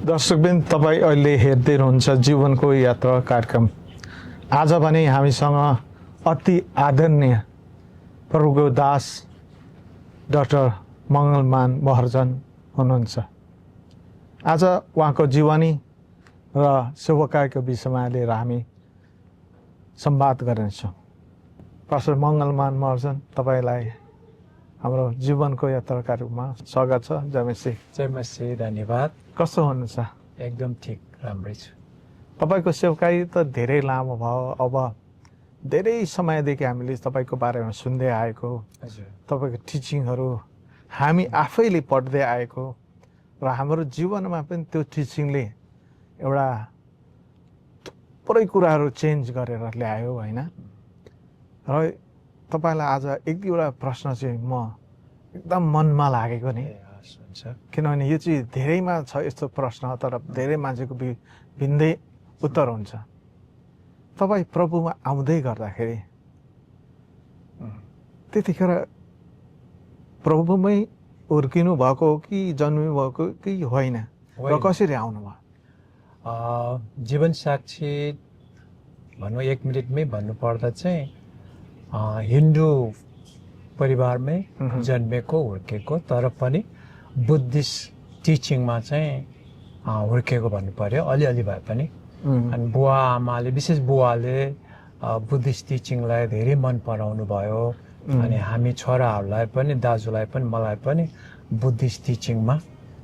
दर्शकबिन तपाईँ अहिले हेर्दै हुनुहुन्छ जीवनको यात्रा कार्यक्रम। आज भने हामीसँग अति आदरणीय प्रभुको दास डाक्टर मङ्गलमान महर्जन हुनुहुन्छ। आज उहाँको जीवनी र सेवाकाईको विषयमा लिएर हामी संवाद गर्नेछौँ। पास्टर मङ्गलमान महर्जन, तपाईँलाई हाम्रो जीवनको यात्रा कार्यक्रममा स्वागत छ। जय मसी, धन्यवाद। कस्तो हुनुहुन्छ? एकदम ठिक, राम्रै छु। तपाईँको सेवकाई त धेरै लामो भयो। अब धेरै समयदेखि हामीले तपाईँको बारेमा सुन्दै आएको, हजुर, तपाईँको टिचिङहरू हामी आफैले पढ्दै आएको र हाम्रो जीवनमा पनि त्यो टिचिङले एउटा थुप्रै कुराहरू चेन्ज गरेर ल्यायो होइन। र तपाईँलाई आज एक दुईवटा प्रश्न चाहिँ म एकदम मनमा लागेको नि, हुन्छ। किनभने यो चाहिँ धेरैमा छ यस्तो प्रश्न, तर धेरै मान्छेको भिन्दै उत्तर हुन्छ। तपाईँ प्रभुमा आउँदै गर्दाखेरि त्यतिखेर प्रभुमै हुर्किनु भएको हो कि जन्मिनु भएको कि होइन, र कसरी आउनुभयो? जीवन साक्षी भनौँ, 1 मिनटमै भन्नुपर्दा चाहिँ हिन्दू परिवारमै जन्मेको, हुर्केको, तर पनि बुद्धिस्ट टिचिङमा चाहिँ हुर्केको भन्नु पर्यो, अलिअलि भए पनि। अनि बुवा आमाले, विशेष बुवाले बुद्धिस्ट टिचिङलाई धेरै मन पराउनु भयो। अनि हामी छोराहरूलाई पनि, दाजुलाई पनि, मलाई पनि बुद्धिस्ट टिचिङमा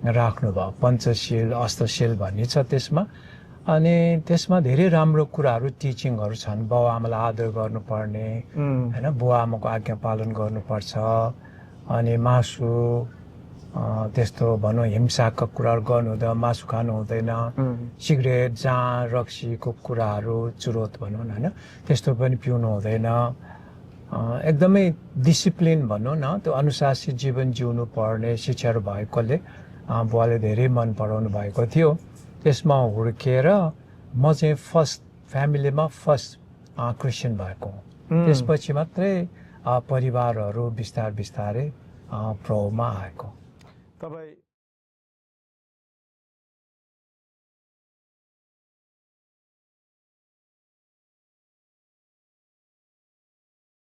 राख्नुभयो। पञ्चशील, अष्टशील भन्ने छ त्यसमा। अनि त्यसमा धेरै राम्रो कुराहरू, टिचिङहरू छन्। बाउ आमालाई आदर गर्नुपर्ने होइन, बुवा आमाको आज्ञा पालन गर्नुपर्छ। अनि मासु, त्यस्तो भनौँ हिंसाका कुराहरू गर्नु हुँदैन, मासु खानु हुँदैन, सिगरेट, जाँड, रक्सीको कुराहरू, चुरोट भनौँ न होइन, त्यस्तो पनि पिउनु हुँदैन। एकदमै डिसिप्लिन भनौँ न, त्यो अनुशासित जीवन जिउनु पर्ने शिक्षाहरू भएकोले बुवाले धेरै मन पराउनु भएको थियो। त्यसमा हुर्किएर म चाहिँ फ्यामिलीमा फर्स्ट क्रिस्चियन भएको हुँ। त्यसपछि मात्रै परिवारहरू बिस्तारै प्रभावमा आएको। तपाईँ